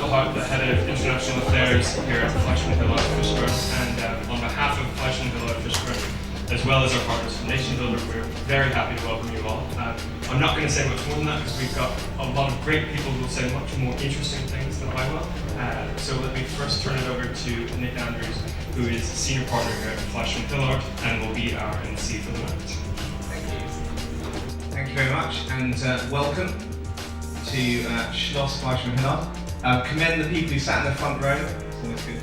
Michael Hoyler, the Head of International Affairs here at FleishmanHillard and on behalf of FleishmanHillard, as well as our partners from NationBuilder, we're very happy to welcome you all. I'm not going to say much more than that because we've got a lot of great people who will say much more interesting things than I will. So let me first turn it over to Nick Andrews, who is Senior Partner here at FleishmanHillard and will be our MC for the night. Thank you. Thank you very much, and welcome to Schloss FleishmanHillard. Commend the people who sat in the front row. It's always good.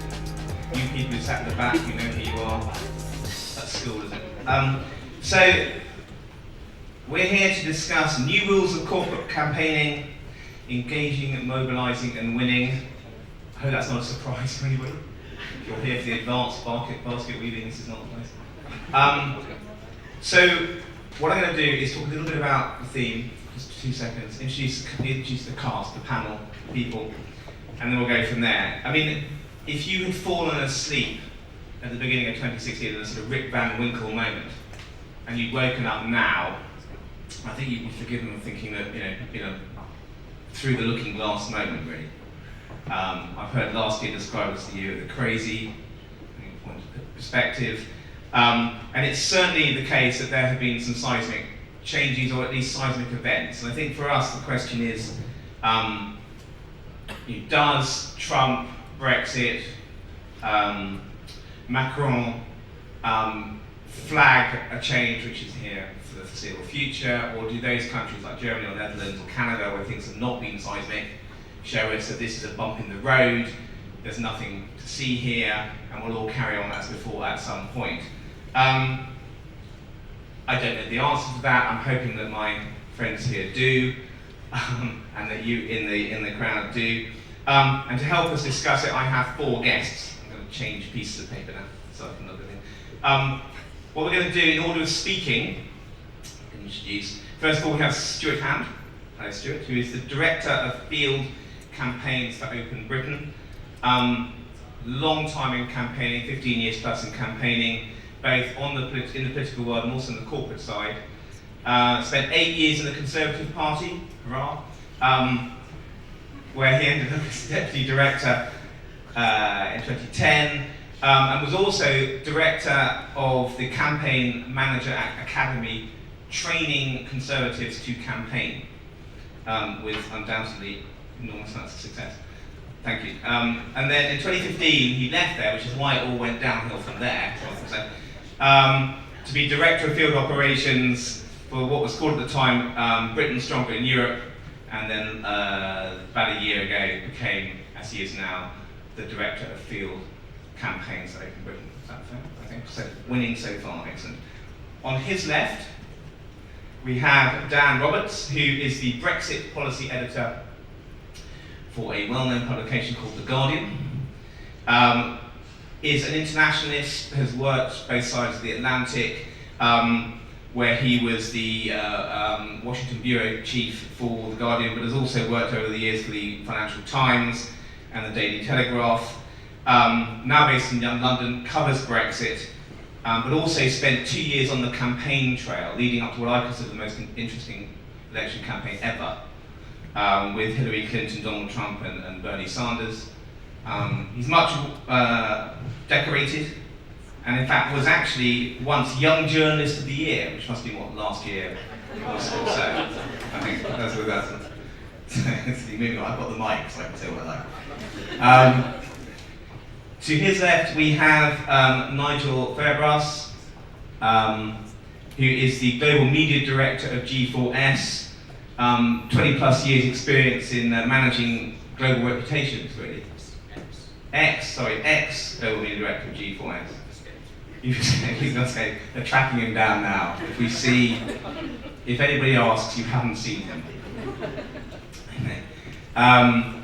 You people who sat in the back, you know who you are. That's school, isn't it? So we're here to discuss new rules of corporate campaigning, engaging, mobilising, and winning. I hope that's not a surprise to anybody. If you're here for the advanced basket weaving, this is not the place. So what I'm going to do is talk a little bit about the theme, just 2 seconds, introduce the cast, the panel, people, and then we'll go from there. I mean, if you had fallen asleep at the beginning of 2016 in a sort of Rip Van Winkle moment, and you'd woken up now, I think you'd be forgiven for thinking that, you know, through the looking glass moment, really. I've heard last year described as the year of the crazy, point of perspective. And it's certainly the case that there have been some seismic changes, or at least seismic events. And I think for us the question is, does Trump, Brexit, Macron flag a change which is here for the foreseeable future, or do those countries like Germany or Netherlands or Canada, where things have not been seismic, show us that this is a bump in the road, there's nothing to see here, and we'll all carry on as before at some point? I don't know the answer to that. I'm hoping that my friends here do, and that you in the crowd do. And to help us discuss it, I have 4 guests. I'm going to change pieces of paper now, so I can look at it. What we're going to do in order of speaking, I can introduce. First of all, we have Stuart Hand. Hello, Stuart, who is the Director of Field Campaigns for Open Britain. Long time in campaigning, 15 years plus in campaigning, both in the political world and also on the corporate side. Spent 8 years in the Conservative Party, hurrah, where he ended up as Deputy Director in 2010, and was also Director of the Campaign Manager Academy, training Conservatives to campaign, with undoubtedly enormous amounts of success. Thank you. And then in 2015, he left there, which is why it all went downhill from there, to be Director of Field Operations for what was called at the time Britain Stronger in Europe, and then about a year ago became, as he is now, the Director of Field Campaigns for Open Britain. Is that fair? I think so. Winning so far, excellent. On his left, we have Dan Roberts, who is the Brexit Policy Editor for a well-known publication called The Guardian. Is an internationalist, has worked both sides of the Atlantic, where he was the Washington Bureau Chief for The Guardian, but has also worked over the years for the Financial Times and the Daily Telegraph. Now based in London, covers Brexit, but also spent 2 years on the campaign trail, leading up to what I consider the most interesting election campaign ever, with Hillary Clinton, Donald Trump, and Bernie Sanders. He's much decorated, and in fact was actually once Young Journalist of the Year, which must be what, last year or so. I think that's what that's. Maybe I've got the mic, so I can say what I like. To his left, we have Nigel Fairbrass, who is the Global Media Director of G4S, 20 plus years experience in managing global reputations, really. Ex Global Media Director of G4S. He's going to say, they're tracking him down now. If anybody asks, you haven't seen him. A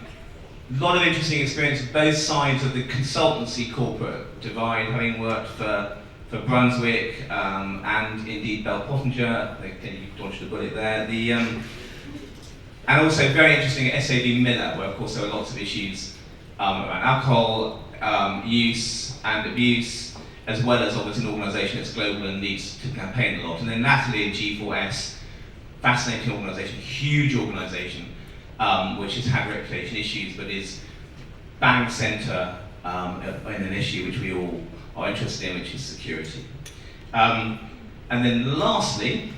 lot of interesting experience on both sides of the consultancy corporate divide, having worked for Brunswick and indeed Bell Pottinger. You dodged a bullet there. And also very interesting at SAB Miller, where of course there are lots of issues around alcohol use and abuse, as well as obviously an organisation that's global and needs to campaign a lot. And then Natalie at G4S, fascinating organisation, huge organisation, which has had reputation issues, but is bang centre in an issue which we all are interested in, which is security. And then lastly,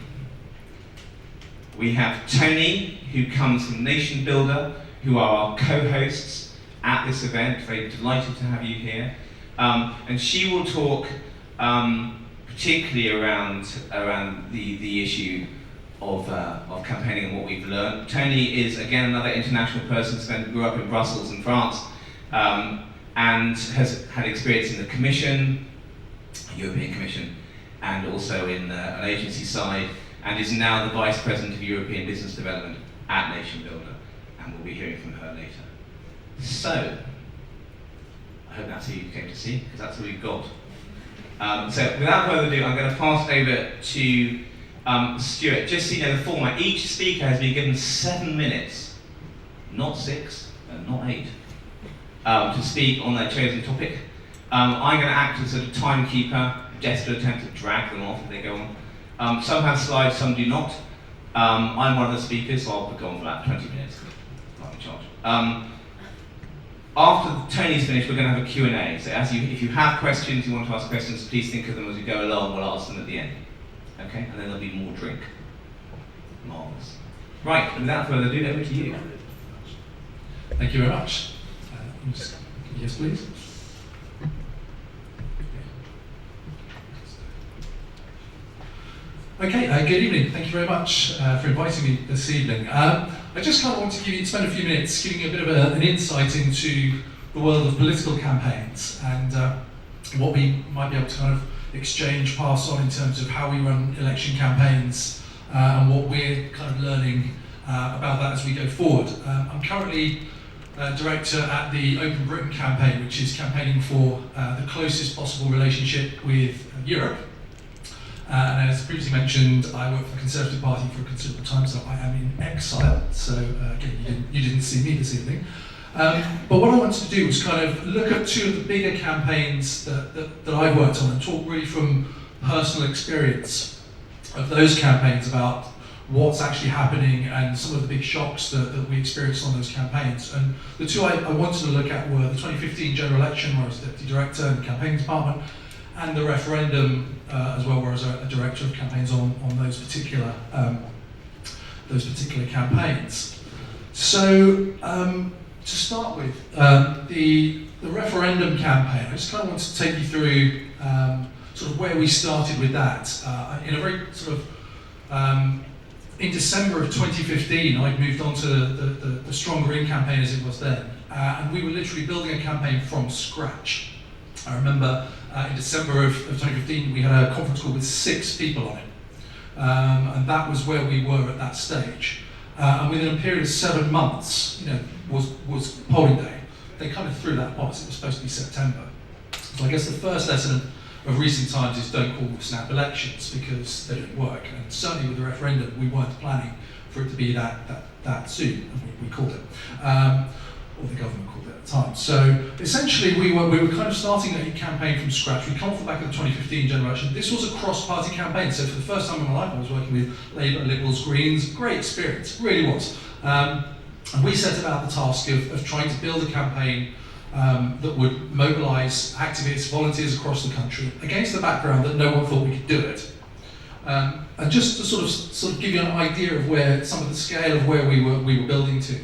we have Tony, who comes from NationBuilder, who are our co-hosts at this event. Very delighted to have you here. And she will talk particularly around the issue of campaigning and what we've learned. Tony is, again, another international person, grew up in Brussels in France, and has had experience in the Commission, European Commission, and also in an agency side, and is now the Vice President of European Business Development at NationBuilder, and we'll be hearing from her later. So, I hope that's who you came to see, because that's who we've got. So, without further ado, I'm going to pass over to Stuart. Just so you know the format, each speaker has been given 7 minutes, not 6, and not 8, to speak on their chosen topic. I'm going to act as a sort of timekeeper, just to attempt to drag them off as they go on. Some have slides, some do not. I'm one of the speakers, so I'll go on for about 20 minutes. I'm in charge. After Tony's finished, we're going to have a Q&A. So if you have questions, you want to ask questions, please think of them as we go along. We'll ask them at the end. Okay? And then there'll be more drink. Marvellous. Right, and without further ado, over to you. Thank you very much. Yes, please. Okay, good evening. Thank you very much for inviting me this evening. I just kind of want to spend a few minutes giving you a bit of an insight into the world of political campaigns and what we might be able to kind of exchange, pass on in terms of how we run election campaigns and what we're kind of learning about that as we go forward. I'm currently director at the Open Britain campaign, which is campaigning for the closest possible relationship with Europe. And as previously mentioned, I work for the Conservative Party for a considerable time, so I am in exile. So again, you didn't see me this evening. But what I wanted to do was kind of look at two of the bigger campaigns that I've worked on and talk really from personal experience of those campaigns about what's actually happening and some of the big shocks that we experienced on those campaigns. And the two I wanted to look at were the 2015 general election, where I was deputy director in the campaign department, and the referendum as well, where I was a director of campaigns on those particular campaigns. So to start with, the referendum campaign, I just kind of want to take you through sort of where we started with that. In a very sort of in December of 2015, I'd moved on to the Stronger In campaign as it was then, and we were literally building a campaign from scratch. I remember in December of 2015, we had a conference call with 6 people on it, and that was where we were at that stage. And within a period of 7 months, was polling day. They kind of threw that box. It was supposed to be September. So I guess the first lesson of recent times is don't call snap elections because they don't work. And certainly with the referendum, we weren't planning for it to be that soon. We called it. Or the government called it at the time. So essentially we were kind of starting a campaign from scratch. We come off the back of the 2015 general election. This was a cross-party campaign, so for the first time in my life I was working with Labour, Liberals, Greens. Great experience, really was. And we set about the task of trying to build a campaign that would mobilise activists, volunteers across the country against the background that no one thought we could do it. And just to sort of give you an idea of where some of the scale of where we were building to.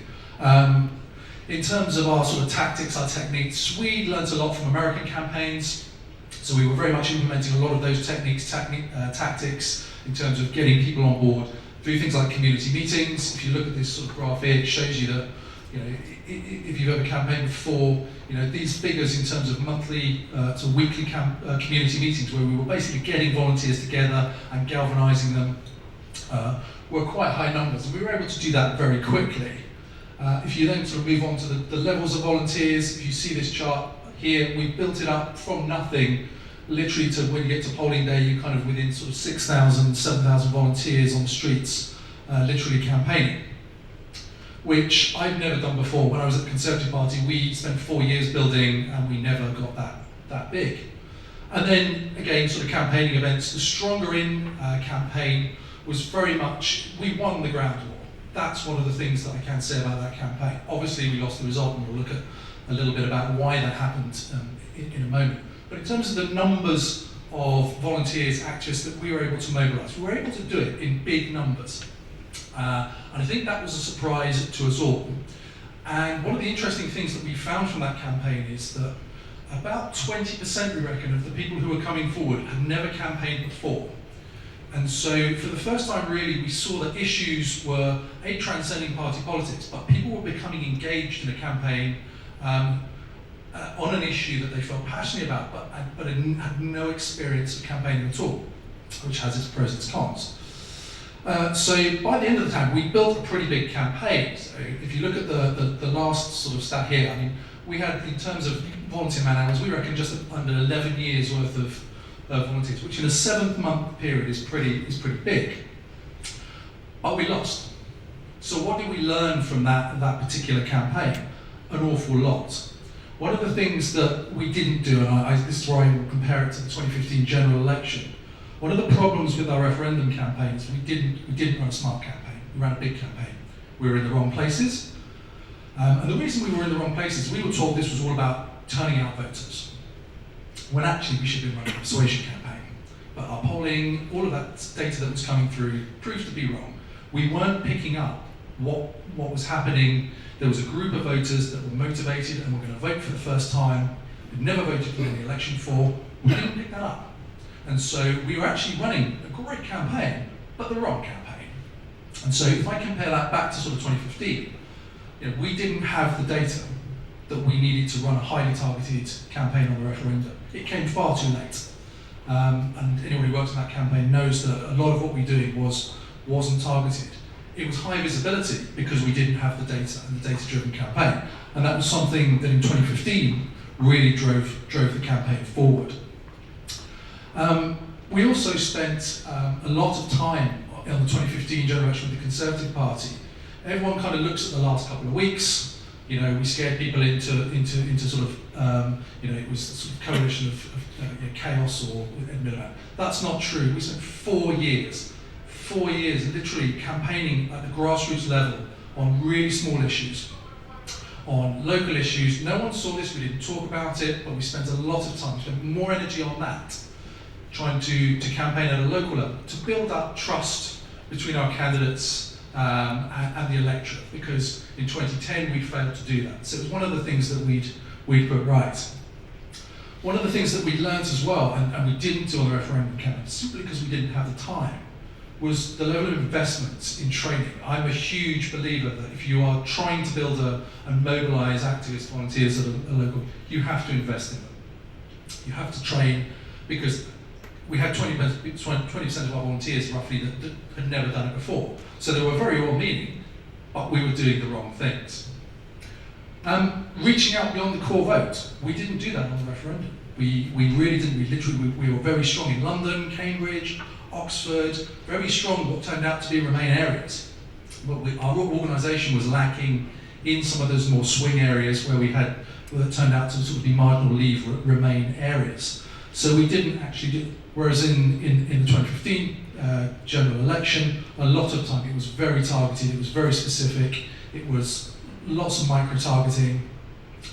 In terms of our sort of tactics, our techniques, we learnt a lot from American campaigns, so we were very much implementing a lot of those tactics in terms of getting people on board through things like community meetings. If you look at this sort of graph here, it shows you that, if you've ever campaigned before, these figures in terms of monthly to weekly community meetings where we were basically getting volunteers together and galvanising them were quite high numbers, and we were able to do that very quickly. If you then sort of move on to the levels of volunteers, if you see this chart here, we built it up from nothing, literally to when you get to polling day, you're kind of within sort of 6,000, 7,000 volunteers on the streets, literally campaigning, which I've never done before. When I was at the Conservative Party, we spent 4 years building and we never got that big. And then again, sort of campaigning events, the Stronger In campaign was very much, we won the ground war. That's one of the things that I can say about that campaign. Obviously, we lost the result, and we'll look at a little bit about why that happened in a moment. But in terms of the numbers of volunteers, activists that we were able to mobilise, we were able to do it in big numbers. And I think that was a surprise to us all. And one of the interesting things that we found from that campaign is that about 20%, we reckon, of the people who were coming forward had never campaigned before. And so for the first time, really, we saw that issues were transcending party politics, but people were becoming engaged in a campaign on an issue that they felt passionate about, but had no experience of campaigning at all, which has its pros and its cons. So by the end of the time, we built a pretty big campaign. So if you look at the last sort of stat here, I mean, we had, in terms of volunteer man hours, we reckon just under 11 years worth of volunteers, which in a 7-month period is pretty big. But we lost. So what did we learn from that particular campaign? An awful lot. One of the things that we didn't do, and this is where I will compare it to the 2015 general election, one of the problems with our referendum campaigns, we didn't run a smart campaign, we ran a big campaign. We were in the wrong places. And the reason we were in the wrong places, we were told this was all about turning out voters, when actually we should have been running a persuasion campaign. But our polling, all of that data that was coming through, proved to be wrong. We weren't picking up what was happening. There was a group of voters that were motivated and were going to vote for the first time, had never voted for the election before. We didn't pick that up. And so we were actually running a great campaign, but the wrong campaign. And so if I compare that back to sort of 2015, we didn't have the data that we needed to run a highly targeted campaign on the referendum. It came far too late. And anyone who works in that campaign knows that a lot of what we were doing wasn't targeted. It was high visibility because we didn't have the data and the data-driven campaign. And that was something that in 2015 really drove the campaign forward. We also spent a lot of time on the 2015 general election with the Conservative Party. Everyone kind of looks at the last couple of weeks. We scared people into sort of, it was a sort of coalition of chaos or military. That's not true. We spent 4 years literally campaigning at the grassroots level on really small issues, on local issues. No one saw this, we didn't talk about it, but we spent a lot of time, spent more energy on that, trying to campaign at a local level, to build up trust between our candidates and the electorate, because in 2010 we failed to do that. So it was one of the things that we'd put right. One of the things that we learned as well, and we didn't do on the referendum campaign, simply because we didn't have the time, was the level of investments in training. I'm a huge believer that if you are trying to build and mobilise activists, volunteers at a local, you have to invest in them. You have to train, because we had 20% of our volunteers roughly that had never done it before. So they were very well-meaning, but we were doing the wrong things. Reaching out beyond the core vote, we didn't do that on the referendum. We really didn't. We were very strong in London, Cambridge, Oxford, very strong what turned out to be Remain areas. But our organisation was lacking in some of those more swing areas where that turned out to sort of be marginal Leave Remain areas. So we didn't actually do. Whereas in the 2015 general election, a lot of time it was very targeted, it was very specific, it was lots of micro-targeting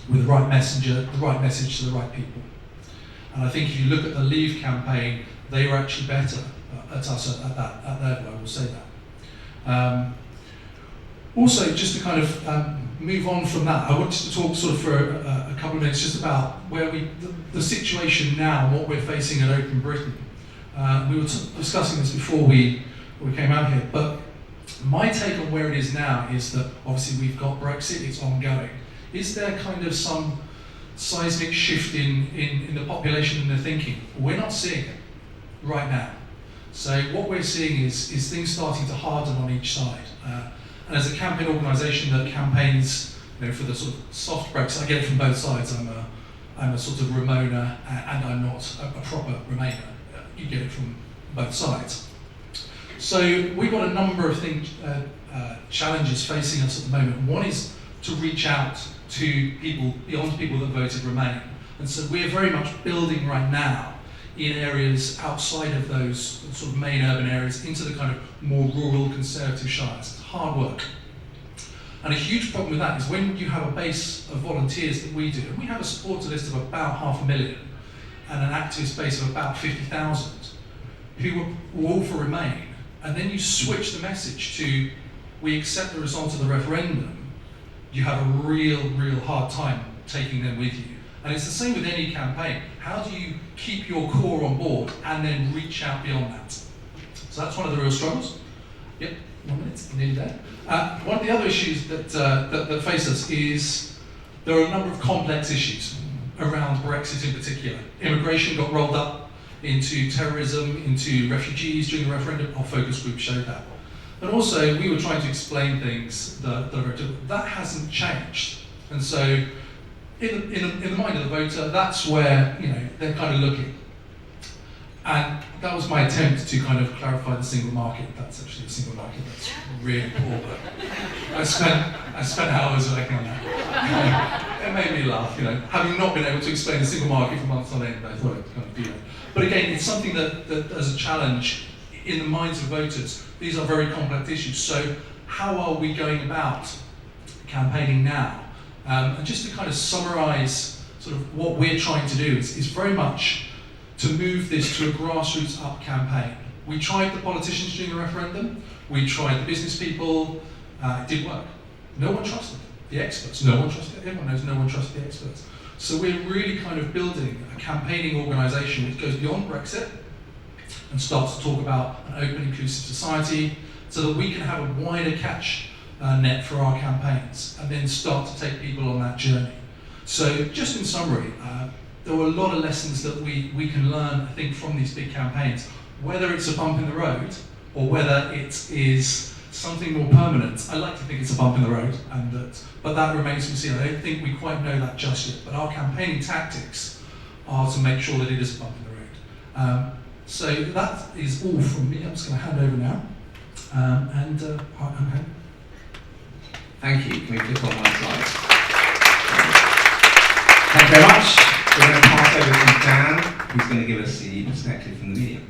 with the right messenger, the right message to the right people. And I think if you look at the Leave campaign, they were actually better at us at that level, I will say that. Also, just to kind of move on from that, I wanted to talk sort of for a couple of minutes just about where the situation now and what we're facing at Open Britain. We were discussing this before we came out here, but my take on where it is now is that obviously we've got Brexit, it's ongoing. Is there kind of some seismic shift in the population and their thinking? We're not seeing it right now. So what we're seeing is things starting to harden on each side. And as a campaign organisation that campaigns for the sort of soft Brexit, I get it from both sides. I'm a sort of Remoaner and I'm not a proper Remainer. You get it from both sides. So we've got a number of challenges facing us at the moment. One is to reach out to people beyond people that voted Remain. And so we're very much building right now in areas outside of those sort of main urban areas into the kind of more rural conservative shires. It's hard work. And a huge problem with that is when you have a base of volunteers that we do, and we have a supporter list of about 500,000 and an active space of about 50,000 who will all for Remain, and then you switch the message to we accept the result of the referendum, you have a real hard time taking them with you. And it's the same with any campaign. How do you keep your core on board and then reach out beyond that? So that's one of the real struggles. Yep, 1 minute, nearly there. One of the other issues that face us is there are a number of complex issues around Brexit in particular. Immigration got rolled up into terrorism, into refugees during the referendum. Our focus group showed that. And also, we were trying to explain things that hasn't changed. And so, in the mind of the voter, that's where they're kind of looking. And that was my attempt to kind of clarify the single market. That's actually a single market. That's really poor, but I spent hours working on that. It made me laugh, having not been able to explain the single market for months on end. I thought I'd kind of do that. But again, it's something that as a challenge in the minds of voters. These are very complex issues. So, how are we going about campaigning now? And just to kind of summarise sort of what we're trying to do is very much to move this to a grassroots up campaign. We tried the politicians during the referendum, we tried the business people, it didn't work. No one trusted the experts, no one trusted, everyone knows no one trusted the experts. So we're really kind of building a campaigning organisation which goes beyond Brexit and starts to talk about an open, inclusive society so that we can have a wider catch net for our campaigns and then start to take people on that journey. So just in summary, there were a lot of lessons that we can learn, I think, from these big campaigns, whether it's a bump in the road or whether it is something more permanent. I like to think it's a bump in the road, but that remains to be seen. I don't think we quite know that just yet, but our campaigning tactics are to make sure that it is a bump in the road. So that is all from me. I'm just going to hand over now. Thank you. Can we click on one slide? Thank you very much. We're going to pass over to Dan, who's going to give us the perspective from the media.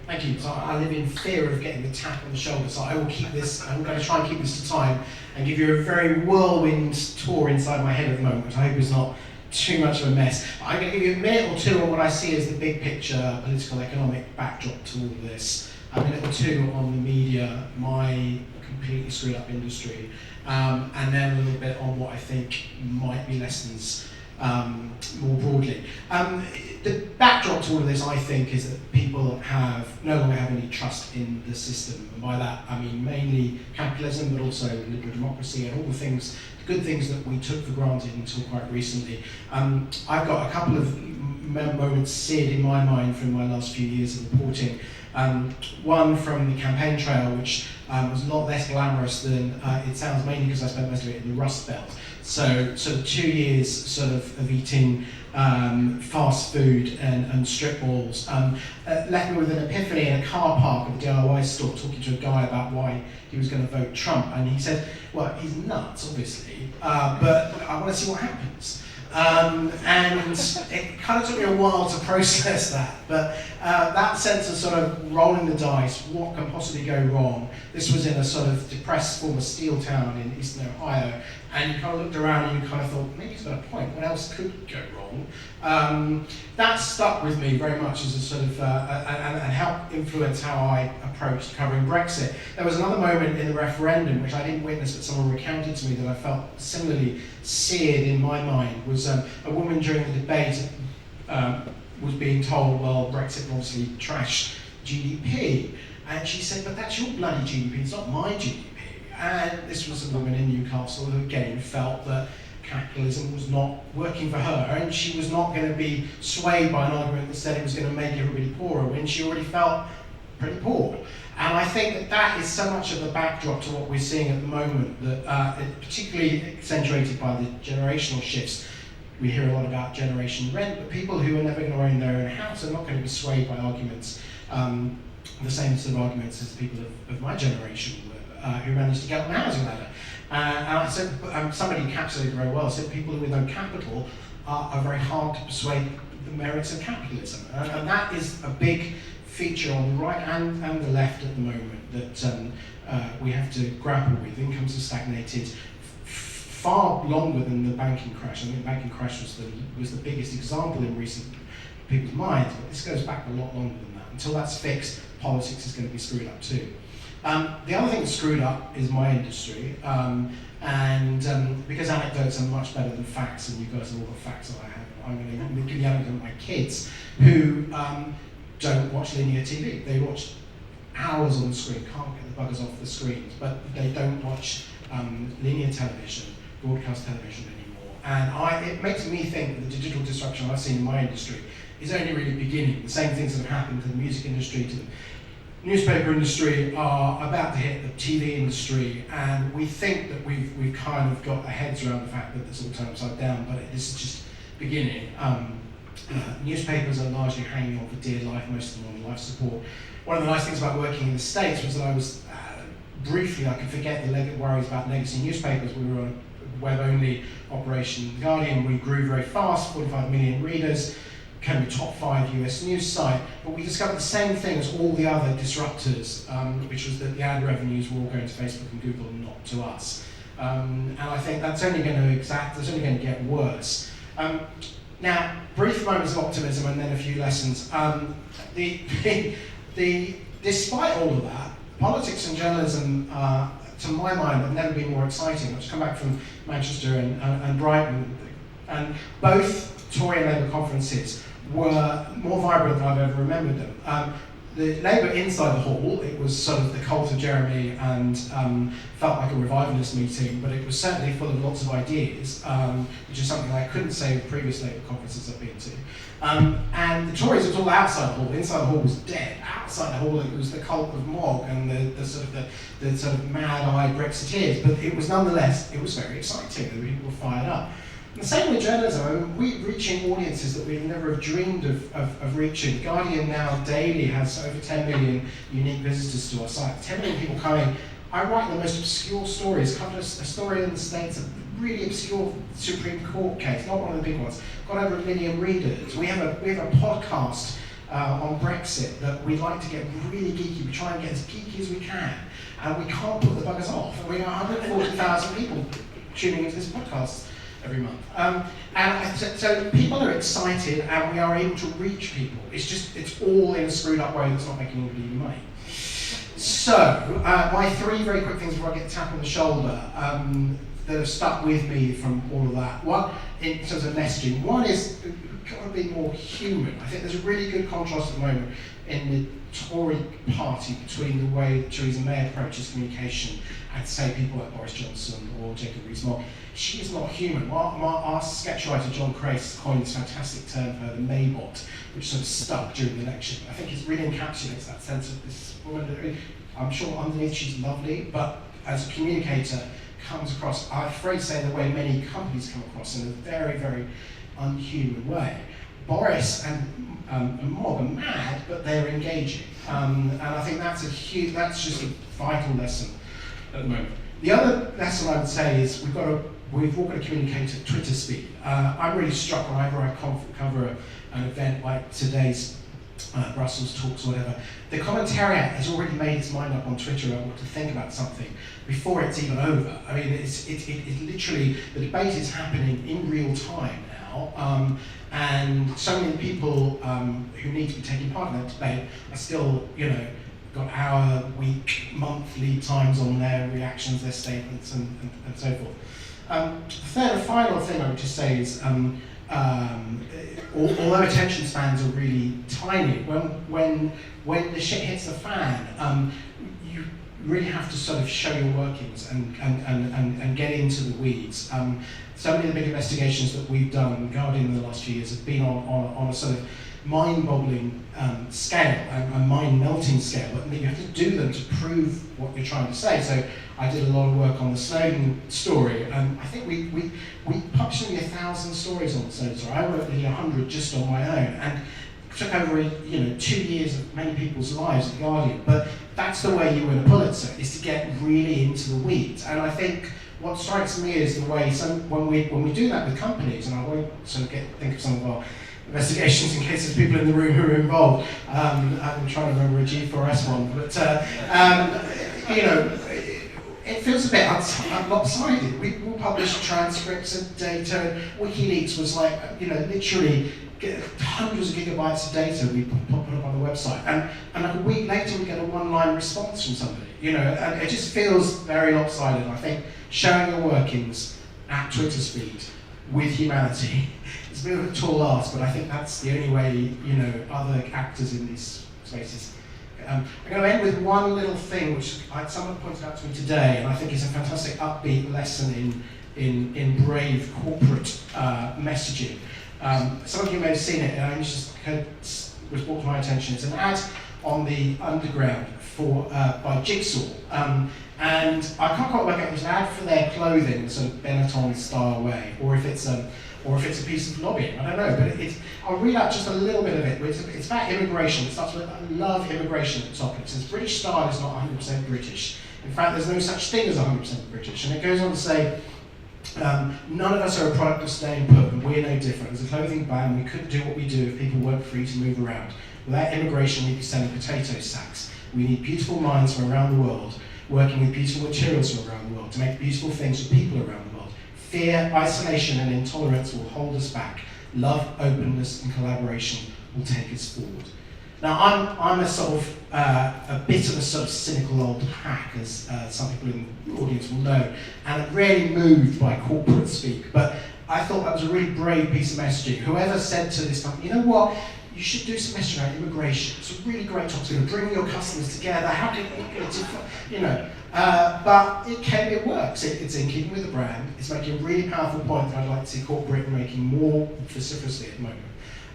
Thank you. So I live in fear of getting the tap on the shoulder, so I will keep this. I'm going to try and keep this to time and give you a very whirlwind tour inside my head at the moment, which I hope is not too much of a mess. I'm going to give you a minute or two on what I see as the big picture, political, economic backdrop to all of this. A minute or two on the media, my completely screwed up industry, and then a little bit on what I think might be lessons more broadly. The backdrop to all of this, I think, is that people no longer have any trust in the system. And by that, I mean mainly capitalism, but also liberal democracy and all the good things that we took for granted until quite recently. I've got a couple of moments seared in my mind from my last few years of reporting. One from the campaign trail, which was a lot less glamorous than it sounds, mainly because I spent most of it in the Rust Belt. So 2 years sort of eating fast food and strip malls left me with an epiphany in a car park of a DIY store, talking to a guy about why he was going to vote Trump, and he said, well, he's nuts, obviously, but I want to see what happens. And it kind of took me a while to process that, but that sense of sort of rolling the dice, what can possibly go wrong? This was in a sort of depressed former steel town in eastern Ohio, and you kind of looked around and you kind of thought, maybe he's got a point, what else could go wrong? That stuck with me very much as a sort of, and helped influence how I approached covering Brexit. There was another moment in the referendum, which I didn't witness, but someone recounted to me that I felt similarly seared in my mind, was a woman during the debate was being told, well, Brexit obviously trashed GDP. And she said, but that's your bloody GDP, it's not my GDP. And this was a woman in Newcastle who again felt that capitalism was not working for her, and she was not going to be swayed by an argument that said it was going to make everybody poorer when she already felt pretty poor. And I think that is so much of the backdrop to what we're seeing at the moment, that particularly accentuated by the generational shifts. We hear a lot about generation rent, but people who are never going to own their own house are not going to be swayed by arguments, the same sort of arguments as people of my generation who managed to get on the housing ladder. And I said, somebody encapsulated very well, said people with no capital are very hard to persuade the merits of capitalism. And that is a big feature on the right and the left at the moment that we have to grapple with. Incomes have stagnated far longer than the banking crash. I think the banking crash was the biggest example in recent people's minds, but this goes back a lot longer than that. Until that's fixed, politics is going to be screwed up too. The other thing that's screwed up is my industry, because anecdotes are much better than facts, and you guys are all the facts that I have, I'm going to give the anecdote of my kids who don't watch linear TV. They watch hours on the screen, can't get the buggers off the screens, but they don't watch linear television, broadcast television anymore. And it makes me think that the digital disruption I've seen in my industry is only really beginning. The same things that have happened to the music industry, to the newspaper industry, are about to hit the TV industry, and we think that we've kind of got our heads around the fact that it's all turned upside down, but this is just beginning. Newspapers are largely hanging on for dear life, most of them on life support. One of the nice things about working in the States was that I was, briefly, I could forget the worries about legacy newspapers. We were on a web-only operation. The Guardian, we grew very fast, 45 million readers, became a top 5 US news site, but we discovered the same thing as all the other disruptors, which was that the ad revenues were all going to Facebook and Google and not to us. And I think that's only going to get worse. Now, brief moments of optimism and then a few lessons. Despite all of that, politics and journalism, to my mind, have never been more exciting. I've just come back from Manchester and Brighton, and both Tory and Labour conferences were more vibrant than I've ever remembered them. The Labour inside the hall, it was sort of the cult of Jeremy and felt like a revivalist meeting, but it was certainly full of lots of ideas, which is something I couldn't say with previous Labour conferences I've been to. And the Tories, it was all outside the hall. Inside the hall was dead. Outside the hall, it was the cult of Mog and the sort of mad-eyed Brexiteers. But it was nonetheless, it was very exciting. The people were fired up. And the same with journalism. I mean, we're reaching audiences that we've never have dreamed of reaching. The Guardian now daily has over 10 million unique visitors to our site. 10 million people coming. I write the most obscure stories. Come to a story in the States, a really obscure Supreme Court case, not one of the big ones. Got over 1 million readers. We have a podcast on Brexit that we'd like to get really geeky. We try and get as geeky as we can, and we can't put the buggers off. And we have 140,000 people tuning into this podcast every month. So people are excited, and we are able to reach people. It's all in a screwed up way that's not making anybody any money. So, my 3 very quick things before I get a tap on the shoulder that have stuck with me from all of that. One, in terms of messaging, one is we've got to be more human. I think there's a really good contrast at the moment in the Tory party between the way Theresa May approaches communication and, say, people like Boris Johnson or Jacob Rees-Mogg. She is not human. Our sketch writer John Crace coined this fantastic term for her, the Maybot, which sort of stuck during the election. I think it really encapsulates that sense of this woman. I'm sure underneath she's lovely, but as a communicator, comes across, I'm afraid to say, the way many companies come across, in a very, very unhuman way. Boris and Mogg are mad, but they're engaging, and I think that's just a vital lesson at the moment. The other lesson I would say is we've all got to communicate at Twitter speed. I'm really struck whenever I cover an event like today's Brussels talks or whatever. The commentariat has already made its mind up on Twitter about what to think about something before it's even over. I mean, it's literally, the debate is happening in real time now, and so many people who need to be taking part in that debate are still, got hour, week, month lead times on their reactions, their statements, and so forth. The third and final thing I would just say is, although attention spans are really tiny, when the shit hits the fan, you really have to sort of show your workings and get into the weeds. So many of the big investigations that we've done in Guardian in the last few years have been on a sort of mind-boggling scale and mind-melting scale, but you have to do them to prove what you're trying to say. So I did a lot of work on the Snowden story, and I think we published nearly 1,000 stories on the Snowden story. I wrote nearly 100 just on my own, and took over 2 years of many people's lives at the Guardian. But that's the way you win a Pulitzer, is to get really into the weeds. And I think what strikes me is the way when we do that with companies, and I won't sort of think of some of our investigations in case there's people in the room who are involved. I'm trying to remember a G4S one, but you know, it feels a bit lopsided. We will publish transcripts of data. WikiLeaks was like, you know, literally hundreds of gigabytes of data we put up on the website, and like a week later we get a one-line response from somebody. You know, and it just feels very lopsided. I think showing your workings at Twitter speed with humanity is a bit of a tall ask, but I think that's the only way, you know, other actors in these spaces. I'm going to end with one little thing which someone pointed out to me today, and I think is a fantastic upbeat lesson in brave corporate messaging. Some of you may have seen it, and it just was brought to my attention. It's an ad on the Underground by Jigsaw, and I can't quite work out if it's an ad for their clothing, the sort of Benetton style way, or if it's a piece of lobbying. I don't know, but I'll read out just a little bit of it. It's about immigration. It starts with, I love immigration at the top. It says, British style is not 100% British. In fact, there's no such thing as 100% British. And it goes on to say, none of us are a product of staying put, and we're no different. There's a clothing ban. We couldn't do what we do if people weren't free to move around. Without immigration, we'd be selling potato sacks. We need beautiful minds from around the world, working with beautiful materials from around the world, to make beautiful things for people around the world. Fear, isolation, and intolerance will hold us back. Love, openness, and collaboration will take us forward. Now, I'm a sort of a bit of a sort of cynical old hack, as some people in the audience will know, and I'm really moved by corporate speak. But I thought that was a really brave piece of messaging. Whoever said to this company, you know what? You should do some messaging about immigration. It's a really great topic. It's going to bring your customers together. How can you know? But it works. It's in keeping with the brand. It's making a really powerful point that I'd like to see corporate Britain making more vociferously at the moment.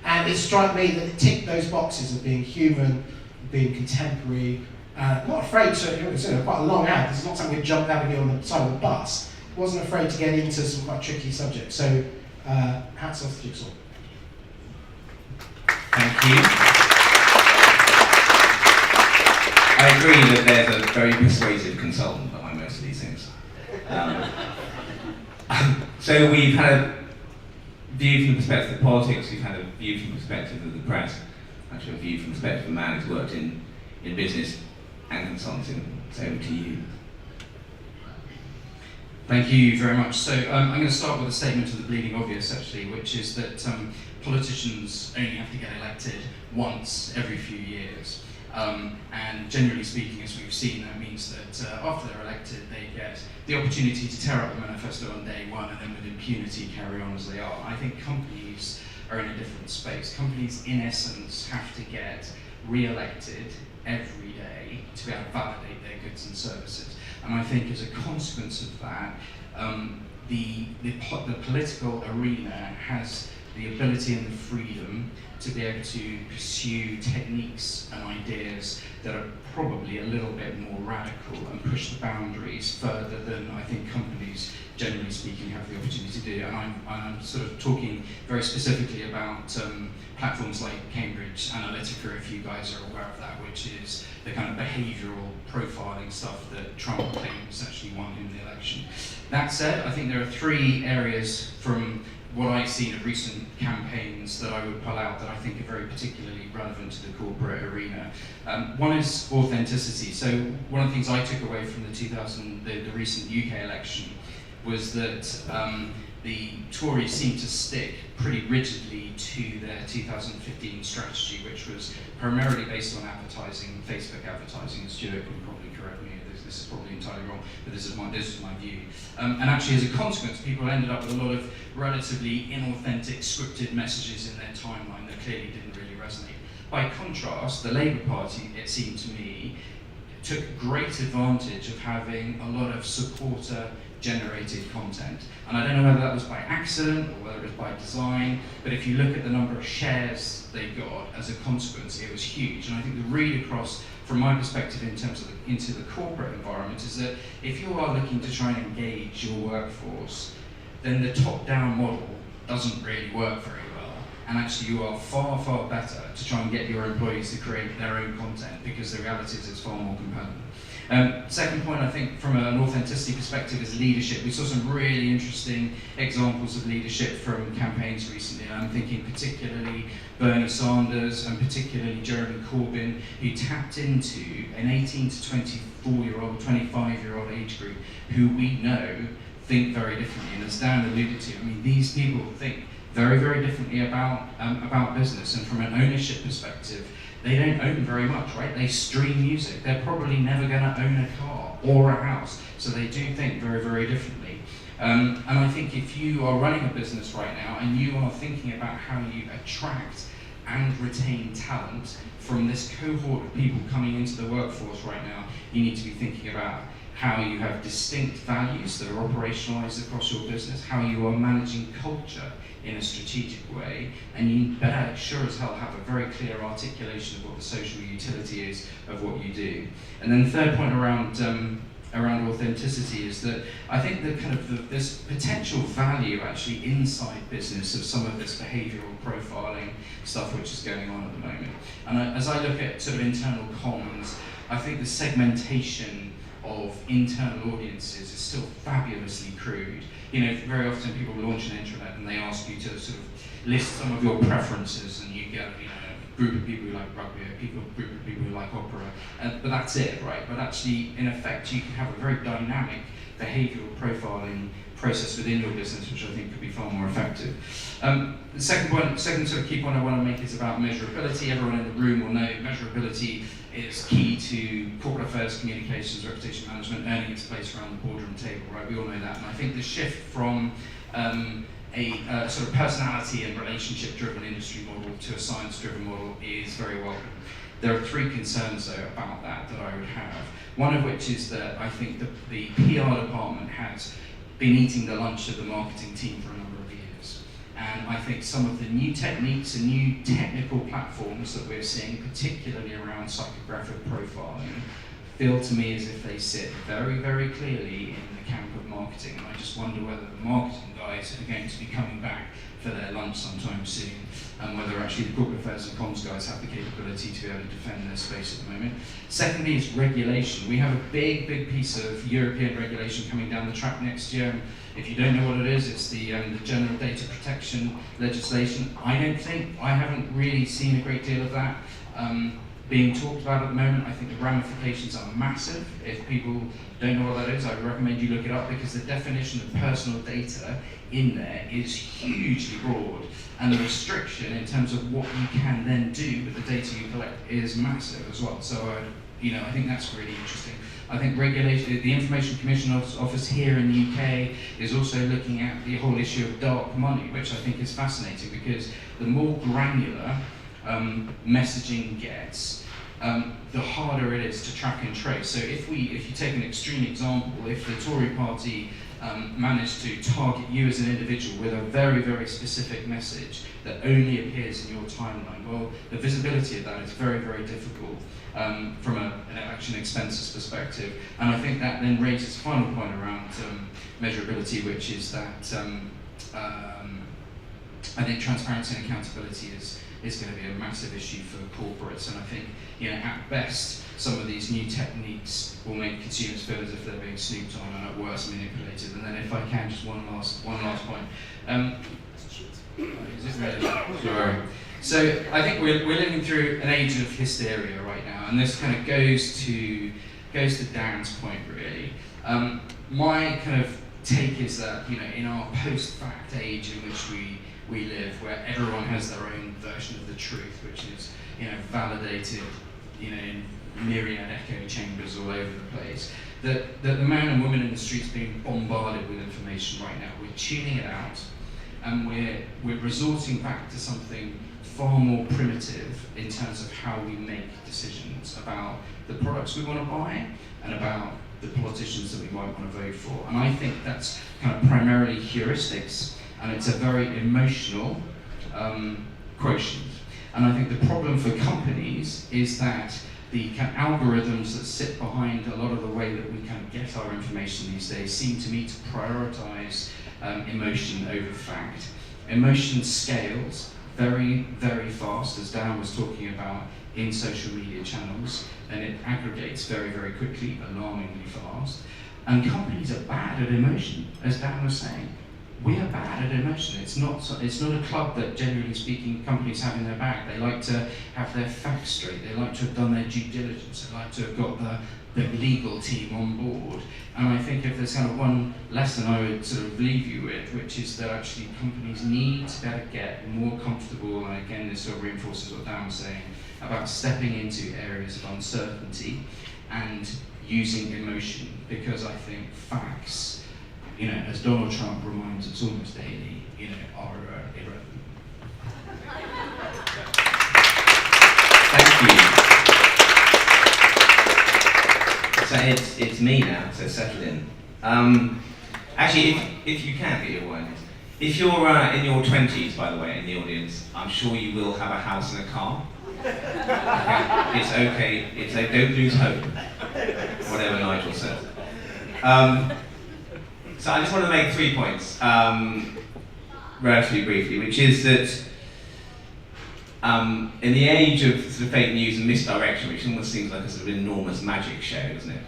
And it struck me that it ticked those boxes of being human, being contemporary, not afraid to. It's quite a long ad. It's not something that jumped out of you on the side of the bus. It wasn't afraid to get into some quite tricky subjects. So hats off to Jigsaw. Thank you. I agree that there's a very persuasive consultant behind most of these things. So we've had a view from the perspective of politics, we've had a view from the perspective of the press, actually a view from the perspective of a man who's worked in business and consulting. So over to you. Thank you very much. So I'm going to start with a statement of the bleeding obvious, actually, which is that politicians only have to get elected once every few years. And generally speaking, as we've seen, that means that after they're elected, they get the opportunity to tear up the manifesto on day one and then with impunity carry on as they are. I think companies are in a different space. Companies, in essence, have to get re-elected every day to be able to validate their goods and services. And I think as a consequence of that, the political arena has the ability and the freedom to be able to pursue techniques and ideas that are probably a little bit more radical and push the boundaries further than I think companies, generally speaking, have the opportunity to do. And I'm sort of talking very specifically about platforms like Cambridge Analytica, if you guys are aware of that, which is the kind of behavioural profiling stuff that Trump claims actually won him the election. That said, I think there are three areas from what I've seen of recent campaigns that I would pull out that I think are very particularly relevant to the corporate arena. One is authenticity. So one of the things I took away from the recent UK election was that the Tories seemed to stick pretty rigidly to their 2015 strategy, which was primarily based on advertising, Facebook advertising. Stuart can probably correct me, this is probably entirely wrong, but this is my view. And actually, as a consequence, people ended up with a lot of relatively inauthentic, scripted messages in their timeline that clearly didn't really resonate. By contrast, the Labour Party, it seemed to me, took great advantage of having a lot of supporter-generated content. And I don't know whether that was by accident or whether it was by design, but if you look at the number of shares they got as a consequence, it was huge. And I think the read across, from my perspective, in terms of into the corporate environment, is that if you are looking to try and engage your workforce, then the top-down model doesn't really work very well. and actually you are far, far better to try and get your employees to create their own content, because the reality is it's far more compelling. Second point, I think, from an authenticity perspective, is leadership. We saw some really interesting examples of leadership from campaigns recently. I'm thinking particularly Bernie Sanders and particularly Jeremy Corbyn, who tapped into an 18 to 24-year-old, 25-year-old age group who we know think very differently. And as Dan alluded to, I mean, these people think very, very differently about business. And from an ownership perspective, they don't own very much, right? They stream music. They're probably never going to own a car or a house. So they do think very, very differently. And I think if you are running a business right now and you are thinking about how you attract and retain talent from this cohort of people coming into the workforce right now, you need to be thinking about how you have distinct values that are operationalized across your business, how you are managing culture in a strategic way, and you better sure as hell have a very clear articulation of what the social utility is of what you do. And then the third point around authenticity is that I think that this potential value actually inside business of some of this behavioural profiling stuff which is going on at the moment. And as I look at sort of internal comms, I think the segmentation of internal audiences is still fabulously crude. You know, very often people launch an intranet and they ask you to sort of list some of your preferences, and you get, you know, a group of people who like rugby, a group of people who like opera, but that's it, right? But actually, in effect, you can have a very dynamic behavioural profiling process within your business, which I think could be far more effective. The second sort of key point I want to make is about measurability. Everyone in the room will know measurability is key to corporate affairs, communications, reputation management, earning its place around the boardroom table, right? We all know that. And I think the shift from a sort of personality and relationship-driven industry model to a science-driven model is very welcome. There are three concerns, though, about that I would have. One of which is that I think the PR department has been eating the lunch of the marketing team for a number of years. And I think some of the new techniques and new technical platforms that we're seeing, particularly around psychographic profiling, feel to me as if they sit very, very clearly in the camp of marketing. And I just wonder whether the marketing guys are going to be coming back for their lunch sometime soon, and whether actually the corporate affairs and comms guys have the capability to be able to defend their space at the moment. Secondly is regulation. We have a big, big piece of European regulation coming down the track next year. If you don't know what it is, it's the General Data Protection legislation. I haven't really seen a great deal of that being talked about at the moment. I think the ramifications are massive. If people don't know what that is, I would recommend you look it up, because the definition of personal data in there is hugely broad, and the restriction in terms of what you can then do with the data you collect is massive as well. So I think that's really interesting. I think regulation, the Information Commission Office here in the UK is also looking at the whole issue of dark money, which I think is fascinating, because the more granular messaging gets, the harder it is to track and trace. So if you take an extreme example, if the Tory party managed to target you as an individual with a very, very specific message that only appears in your timeline, well, the visibility of that is very, very difficult from an election expenses perspective. And I think that then raises a final point around measurability, which is that I think transparency and accountability is going to be a massive issue for corporates, and I think, at best, some of these new techniques will make consumers feel as if they're being snooped on, and at worst manipulated. And then, if I can, just one last point. Is it ready? Sorry. So I think we're living through an age of hysteria right now, and this kind of goes to Dan's point really. My kind of take is that in our post-fact age in which we live, where everyone has their own version of the truth, which is validated in myriad echo chambers all over the place, that the man and woman in the streets being bombarded with information right now. We're tuning it out, and we're resorting back to something far more primitive in terms of how we make decisions about the products we want to buy and about the politicians that we might want to vote for. And I think that's kind of primarily heuristics, and it's a very emotional quotient. And I think the problem for companies is that the kind of algorithms that sit behind a lot of the way that we kind of get our information these days seem to me to prioritize emotion over fact. Emotion scales very, very fast, as Dan was talking about, in social media channels, and it aggregates very, very quickly, alarmingly fast. And companies are bad at emotion, as Dan was saying. We are bad at emotion. It's not a club that, generally speaking, companies have in their back. They like to have their facts straight. They like to have done their due diligence. They like to have got the legal team on board. And I think if there's kind of one lesson I would sort of leave you with, which is that actually companies need to better get more comfortable, and again this sort of reinforces what Dan was saying, about stepping into areas of uncertainty and using emotion, because I think facts, as Donald Trump reminds us almost daily, are irrelevant. Thank you. So it's me now, so settle in. Actually, if you can get your wine, if you're in your 20s, by the way, in the audience, I'm sure you will have a house and a car. Okay. It's okay, don't lose hope, whatever Nigel said. So I just want to make 3 points, relatively briefly, which is that in the age of sort of fake news and misdirection, which almost seems like a sort of enormous magic show, doesn't it?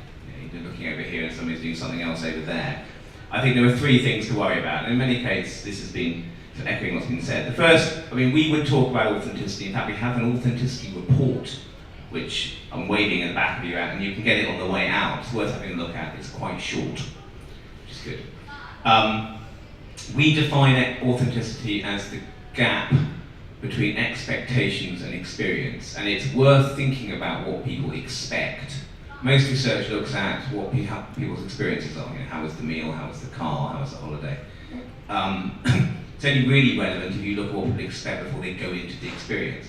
You're looking over here and somebody's doing something else over there. I think there are 3 things to worry about, and in many cases this has been sort of echoing what's been said. The first, we would talk about authenticity. In fact, we have an authenticity report, which I'm waving at the back of you at, and you can get it on the way out. It's worth having a look at. It's quite short, which is good. We define authenticity as the gap between expectations and experience, and it's worth thinking about what people expect. Most research looks at what people's experiences are. How was the meal? How was the car? How was the holiday? It's only really relevant if you look at what people expect before they go into the experience.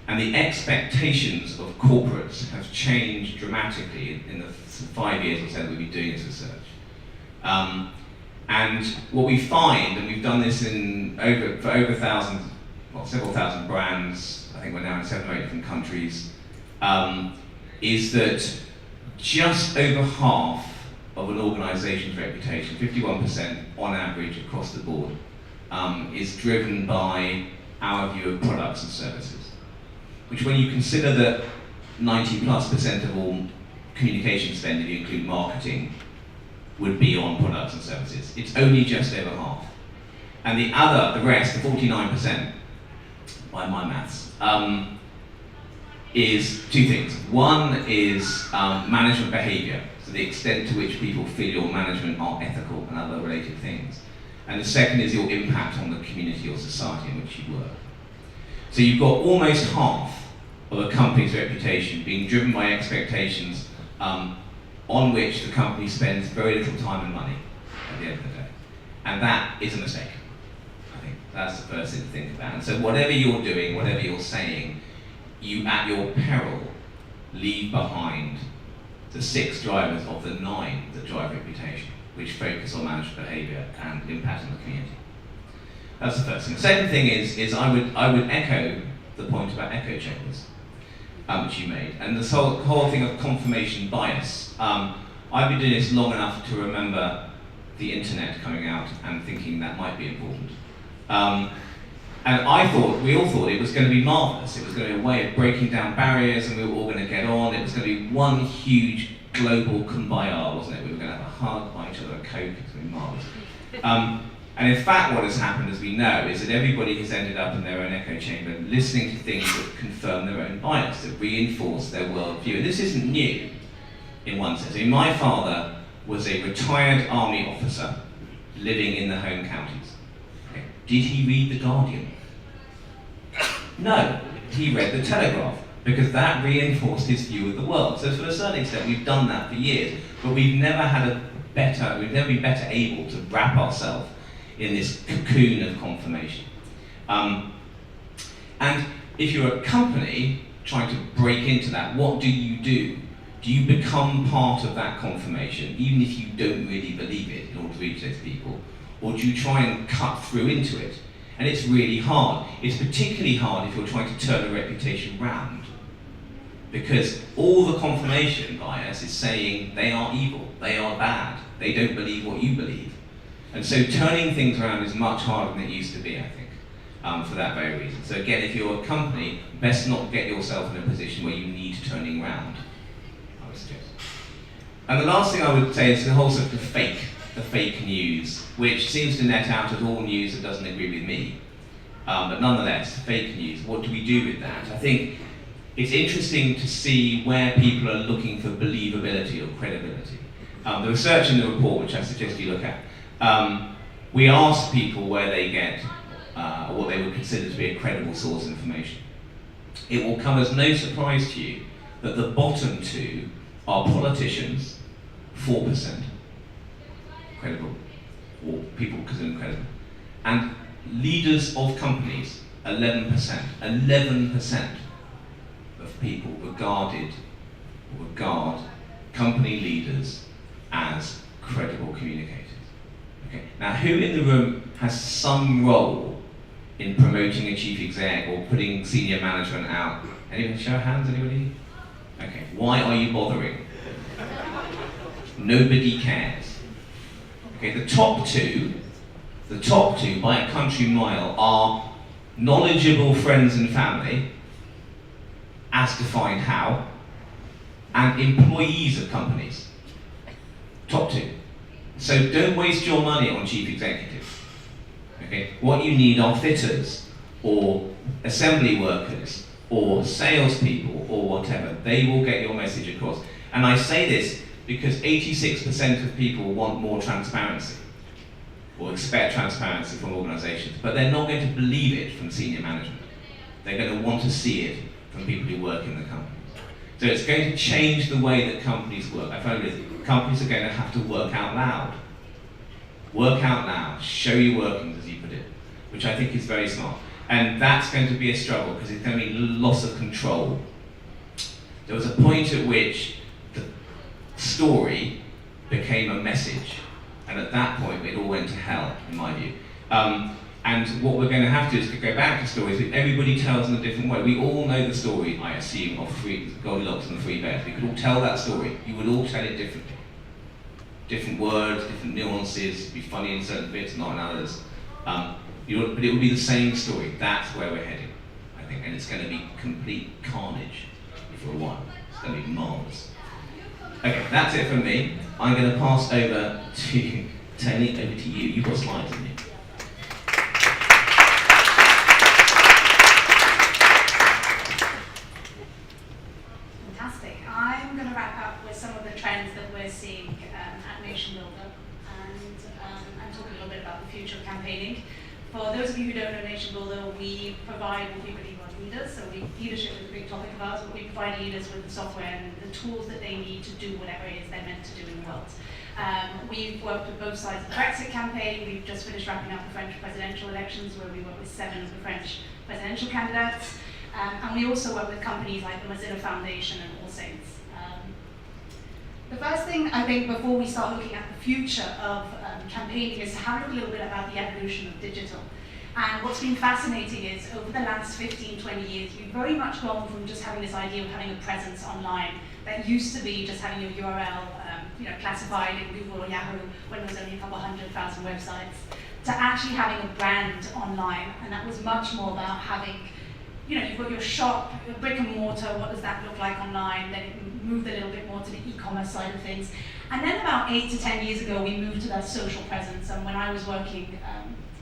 And the expectations of corporates have changed dramatically in the 5 years or so that we've been doing this research. And what we find, and we've done this for over several thousand brands, I think we're now in 7 or 8 different countries, is that just over half of an organisation's reputation, 51% on average across the board, is driven by our view of products and services. Which, when you consider that 90+% of all communication spend, if you include marketing, would be on products and services, it's only just over half. And the rest, the 49%, by my maths, is 2 things. One is management behaviour, so the extent to which people feel your management are ethical and other related things. And the second is your impact on the community or society in which you work. So you've got almost half of a company's reputation being driven by expectations on which the company spends very little time and money at the end of the day. And that is a mistake. I think that's the first thing to think about. And so whatever you're doing, whatever you're saying, you at your peril leave behind the 6 drivers of the 9 that drive reputation, which focus on management behaviour and impact on the community. That's the first thing. The second thing is I would echo the point about echo chambers, which you made, and this whole thing of confirmation bias. I've been doing this long enough to remember the internet coming out and thinking that might be important. And we all thought it was going to be marvellous. It was going to be a way of breaking down barriers, and we were all going to get on. It was going to be one huge global kumbaya, wasn't it? We were going to have a hug, buy each other a Coke. It was going to be marvellous. And in fact, what has happened, as we know, is that everybody has ended up in their own echo chamber, listening to things that confirm their own bias, that reinforce their worldview. And this isn't new, in one sense. I mean, my father was a retired army officer living in the home counties. Okay. Did he read The Guardian? No, he read The Telegraph, because that reinforced his view of the world. So to a certain extent, we've done that for years, but we've never been better able to wrap ourselves in this cocoon of confirmation. And if you're a company trying to break into that, what do? Do you become part of that confirmation, even if you don't really believe it, in order to reach those people? Or do you try and cut through into it? And it's really hard. It's particularly hard if you're trying to turn a reputation round. Because all the confirmation bias is saying they are evil, they are bad, they don't believe what you believe. And so turning things around is much harder than it used to be, I think. for that very reason. So again, if you're a company, best not get yourself in a position where you need turning round, I would suggest. And the last thing I would say is the whole sort of the fake news, which seems to net out as all news that doesn't agree with me. But nonetheless, fake news, what do we do with that? I think it's interesting to see where people are looking for believability or credibility. The research in the report, which I suggest you look at, we asked people where they get what they would consider to be a credible source of information. It will come as no surprise to you that the bottom two are politicians, 4%, credible, or people considered credible, and leaders of companies, 11%. 11% of people regard company leaders as credible communicators. Okay. Now, who in the room has some role in promoting a chief exec or putting senior management out? Anyone? Show of hands, anybody? Okay. Why are you bothering? Nobody cares. Okay. The top two by a country mile are knowledgeable friends and family, as defined how, and employees of companies. Top two. So don't waste your money on chief executives. Okay? What you need are fitters, or assembly workers, or salespeople, or whatever. They will get your message across. And I say this because 86% of people want more transparency, or expect transparency from organisations, but they're not going to believe it from senior management. They're going to want to see it from people who work in the company. So it's going to change the way that companies work. I found that companies are going to have to work out loud. Work out loud, show your workings, as you put it, which I think is very smart. And that's going to be a struggle because it's going to be loss of control. There was a point at which the story became a message, and at that point it all went to hell, in my view. And what we're going to have to do is to go back to stories that everybody tells in a different way. We all know the story, I assume, of Goldilocks and the Three Bears. We could all tell that story. You would all tell it differently. Different words, different nuances, be funny in certain bits, not in others. But it would be the same story. That's where we're heading, I think. And it's going to be complete carnage for a while. It's going to be marvellous. Okay, that's it from me. I'm going to pass over to Tony, over to you. You've got slides, haven't you? Fantastic. I'm going to wrap up with some of the trends that we're seeing at NationBuilder and talk a little bit about the future of campaigning. For those of you who don't know NationBuilder, we provide what we believe are leaders. So leadership is a big topic of ours, but we provide leaders with the software and the tools that they need to do whatever it is they're meant to do in the world. We've worked with both sides of the Brexit campaign. We've just finished wrapping up the French presidential elections, where we worked with 7 of the French presidential candidates. And we also work with companies like the Mozilla Foundation and All Saints. The first thing, I think, before we start looking at the future of campaigning is to have a look a little bit about the evolution of digital. And what's been fascinating is, over the last 15, 20 years, we've very much gone from just having this idea of having a presence online that used to be just having your URL classified in Google or Yahoo when there was only a couple 100,000 websites, to actually having a brand online. And that was much more about having, you've got your shop, your brick and mortar, what does that look like online? Then it moved a little bit more to the e-commerce side of things. And then about 8 to 10 years ago, we moved to that social presence. And when I was working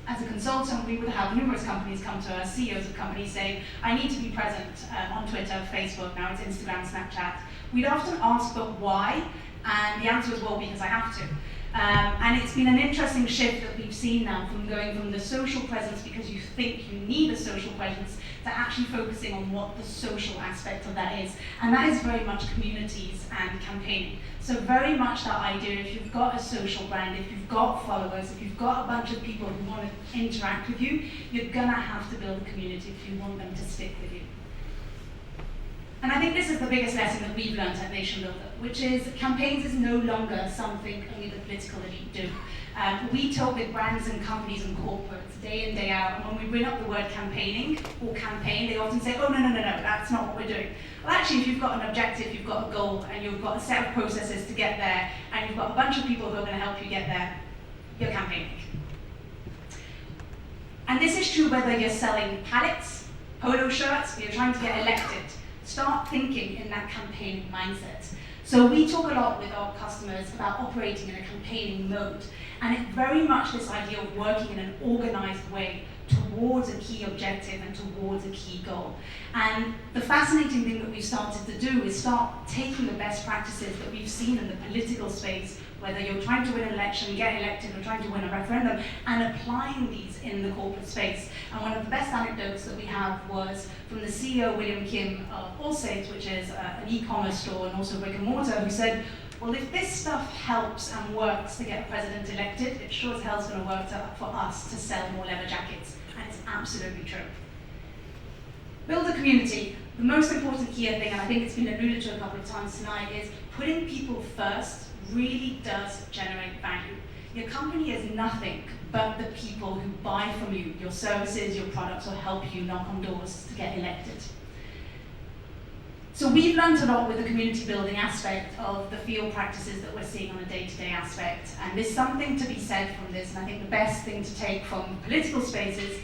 as a consultant, we would have numerous companies come to us, CEOs of companies saying, I need to be present on Twitter, Facebook, now it's Instagram, Snapchat. We'd often ask, but why? And the answer was, well, because I have to. And it's been an interesting shift that we've seen now, from going from the social presence because you think you need a social presence to actually focusing on what the social aspect of that is. And that is very much communities and campaigning. So very much that idea, if you've got a social brand, if you've got followers, if you've got a bunch of people who want to interact with you, you're gonna have to build a community if you want them to stick with you. And I think this is the biggest lesson that we've learned at NationBuilder, which is campaigns is no longer something only the political elite do. We talk with brands and companies and corporates day in, day out, and when we bring up the word campaigning or campaign, they often say, oh, no, that's not what we're doing. Well, actually, if you've got an objective, you've got a goal, and you've got a set of processes to get there, and you've got a bunch of people who are going to help you get there, you're campaigning. And this is true whether you're selling pallets, polo shirts, or you're trying to get elected. Start thinking in that campaigning mindset. So we talk a lot with our customers about operating in a campaigning mode. And it's very much this idea of working in an organized way towards a key objective and towards a key goal. And the fascinating thing that we've started to do is start taking the best practices that we've seen in the political space, whether you're trying to win an election, get elected, or trying to win a referendum, and applying these in the corporate space. And one of the best anecdotes that we have was from the CEO, William Kim of Allsafe, which is an e-commerce store and also brick and mortar, who said, well, if this stuff helps and works to get a president elected, it sure as hell's going to work for us to sell more leather jackets. And it's absolutely true. Build a community. The most important key thing, and I think it's been alluded to a couple of times tonight, is putting people first really does generate value. Your company is nothing but the people who buy from you, your services, your products, or help you knock on doors to get elected. So we've learned a lot with the community building aspect of the field practices that we're seeing on a day-to-day aspect. And there's something to be said from this, and I think the best thing to take from political spaces,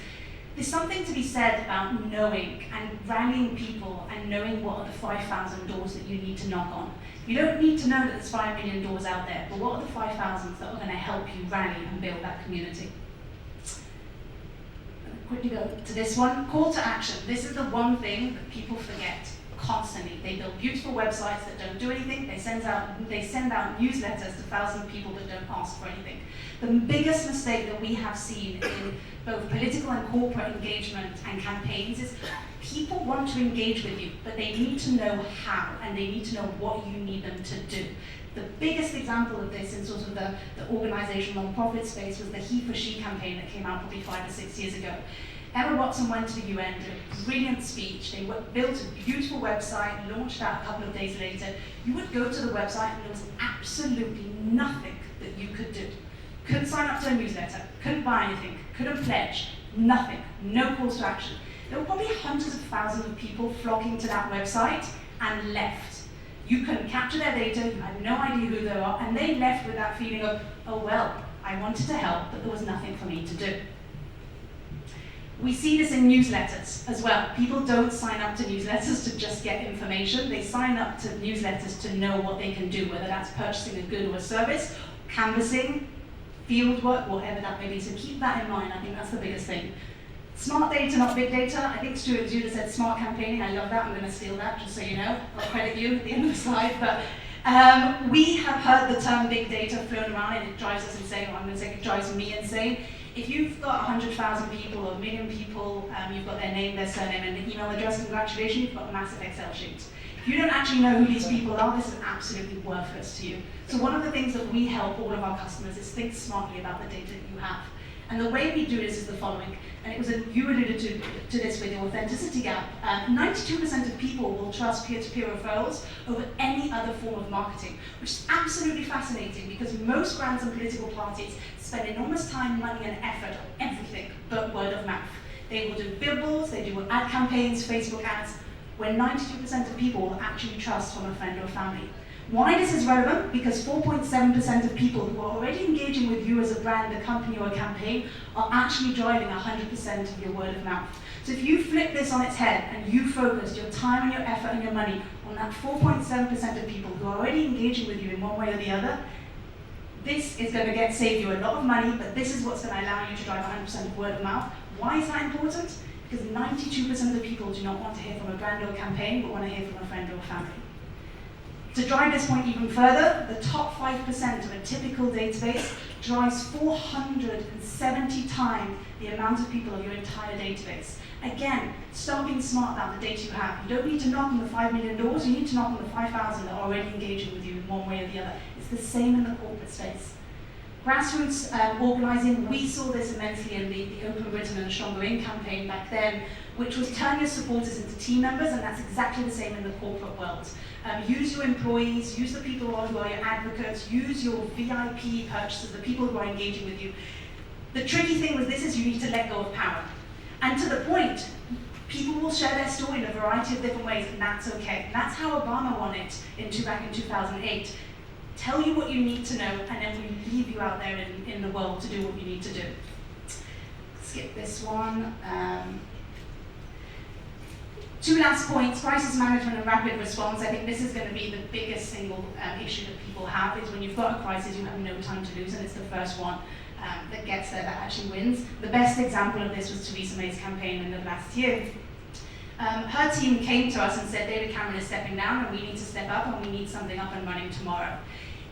there's something to be said about knowing and rallying people and knowing what are the 5,000 doors that you need to knock on. You don't need to know that there's 5 million doors out there, but what are the 5,000 that are going to help you rally and build that community? Quickly go to this one, call to action. This is the one thing that people forget constantly. They build beautiful websites that don't do anything. They send out newsletters to 1,000 people that don't ask for anything. The biggest mistake that we have seen in both political and corporate engagement and campaigns is people want to engage with you, but they need to know how, and they need to know what you need them to do. The biggest example of this in sort of the organizational non-profit space was the He for She campaign that came out probably 5 or 6 years ago. Emma Watson went to the UN, did a brilliant speech. They built a beautiful website, launched that a couple of days later. You would go to the website and there was absolutely nothing that you could do. Couldn't sign up to a newsletter, couldn't buy anything, couldn't pledge, nothing, no calls to action. There were probably hundreds of thousands of people flocking to that website and left. You couldn't capture their data, you had no idea who they are, and they left with that feeling of, oh well, I wanted to help, but there was nothing for me to do. We see this in newsletters as well. People don't sign up to newsletters to just get information. They sign up to newsletters to know what they can do, whether that's purchasing a good or a service, canvassing, field work, whatever that may be. So keep that in mind. I think that's the biggest thing. Smart data, not big data. I think Stuart Judah said smart campaigning. I love that. I'm going to steal that, just so you know. I'll credit you at the end of the slide. But we have heard the term big data flown around, and it drives us insane. Or I'm going to say it drives me insane. If you've got 100,000 people or 1 million people, you've got their name, their surname, and the email address, congratulations, you've got a massive Excel sheet. If you don't actually know who these people are, this is absolutely worthless to you. So one of the things that we help all of our customers is think smartly about the data that you have. And the way we do this is the following, and it was you alluded to this with the authenticity gap. 92% of people will trust peer-to-peer referrals over any other form of marketing, which is absolutely fascinating because most brands and political parties spend enormous time, money, and effort on everything but word of mouth. They will do billboards, they do ad campaigns, Facebook ads, where 92% of people will actually trust from a friend or family. Why this is relevant? Because 4.7% of people who are already engaging with you as a brand, a company, or a campaign are actually driving 100% of your word of mouth. So if you flip this on its head and you focus your time and your effort and your money on that 4.7% of people who are already engaging with you in one way or the other, this is going to save you a lot of money, but this is what's going to allow you to drive 100% of word of mouth. Why is that important? Because 92% of people do not want to hear from a brand or campaign, but want to hear from a friend or family. To drive this point even further, the top 5% of a typical database drives 470 times the amount of people of your entire database. Again, start being smart about the data you have. You don't need to knock on the 5 million doors, you need to knock on the 5,000 that are already engaging with you in one way or the other. It's the same in the corporate space. Grassroots organising, we saw this immensely in the Open Britain and Stronger In campaign back then, which was turn your supporters into team members, and that's exactly the same in the corporate world. Use your employees, use the people who are your advocates, use your VIP purchasers, the people who are engaging with you. The tricky thing with this is you need to let go of power. And to the point, people will share their story in a variety of different ways, and that's okay. And that's how Obama won it back in 2008. Tell you what you need to know, and then we leave you out there in the world to do what you need to do. skip this one. Two last points, crisis management and rapid response. I think this is going to be the biggest single issue that people have, is when you've got a crisis, you have no time to lose, and it's the first one that gets there that actually wins. The best example of this was Theresa May's campaign in the last year. Her team came to us and said, David Cameron is stepping down and we need to step up and we need something up and running tomorrow.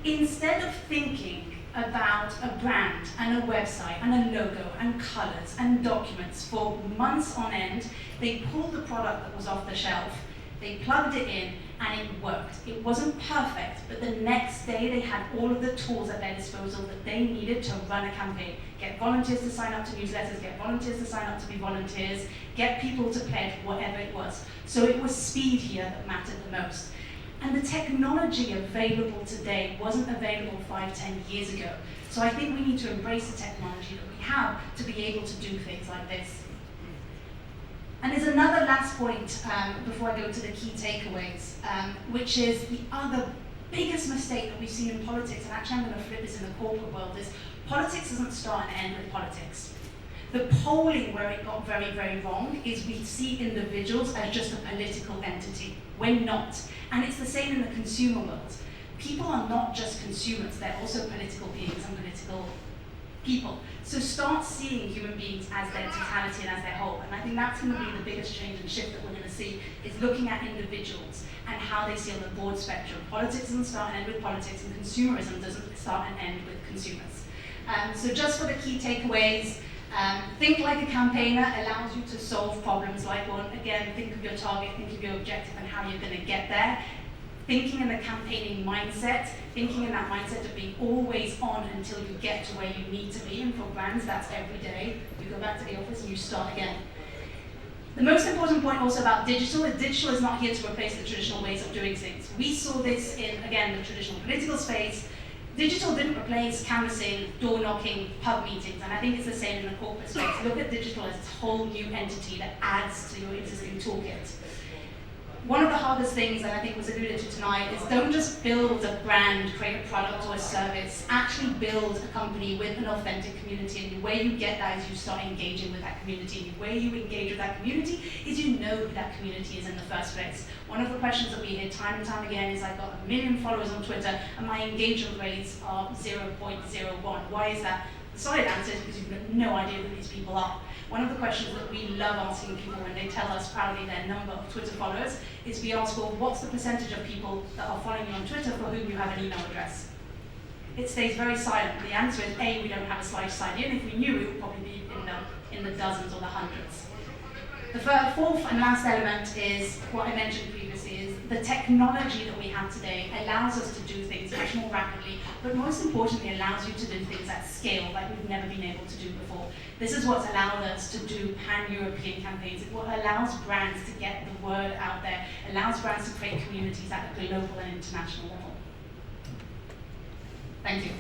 Instead of thinking about a brand and a website and a logo and colours and documents for months on end, they pulled the product that was off the shelf, they plugged it in, and it worked. It wasn't perfect, but the next day they had all of the tools at their disposal that they needed to run a campaign. Get volunteers to sign up to newsletters, get volunteers to sign up to be volunteers, get people to pledge, whatever it was. So it was speed here that mattered the most. And the technology available today wasn't available 5-10 years ago. So I think we need to embrace the technology that we have to be able to do things like this. And there's another last point before I go to the key takeaways, which is the other biggest mistake that we've seen in politics, and actually I'm going to flip this in the corporate world, is politics doesn't start and end with politics. The polling where it got very, very wrong is we see individuals as just a political entity. We're not. And it's the same in the consumer world. People are not just consumers, they're also political beings and political people. So start seeing human beings as their totality and as their whole. And I think that's going to be the biggest change and shift that we're going to see, is looking at individuals and how they see on the broad spectrum. Politics doesn't start and end with politics, and consumerism doesn't start and end with consumers. So just for the key takeaways, think like a campaigner allows you to solve problems like one. Again, think of your target, think of your objective and how you're going to get there. Thinking in the campaigning mindset, thinking in that mindset of being always on until you get to where you need to be. And for brands, that's every day. You go back to the office and you start again. The most important point also about digital is digital is not here to replace the traditional ways of doing things. We saw this in, again, the traditional political space. Digital didn't replace canvassing, door knocking, pub meetings, and I think it's the same in the corporate space. Look at digital as a whole new entity that adds to your existing toolkit. One of the hardest things that I think was alluded to tonight is don't just build a brand, create a product or a service, actually build a company with an authentic community, and the way you get that is you start engaging with that community. And the way you engage with that community is you know who that community is in the first place. One of the questions that we hear time and time again is, I've got 1 million followers on Twitter and my engagement rates are 0.01. Why is that? The solid answer is because you've got no idea who these people are. One of the questions that we love asking people when they tell us proudly their number of Twitter followers is we ask, well, what's the percentage of people that are following you on Twitter for whom you have an email address? It stays very silent. The answer is A, we don't have a Slash sign in. If we knew, it would probably be in the dozens or the hundreds. The fourth and last element is what I mentioned previously, is the technology that we have today allows us to do things much more rapidly, but most importantly allows you to do things at scale like we've never been able to do before. This is what's allowed us to do pan-European campaigns. It allows brands to get the word out there, allows brands to create communities at a global and international level. Thank you.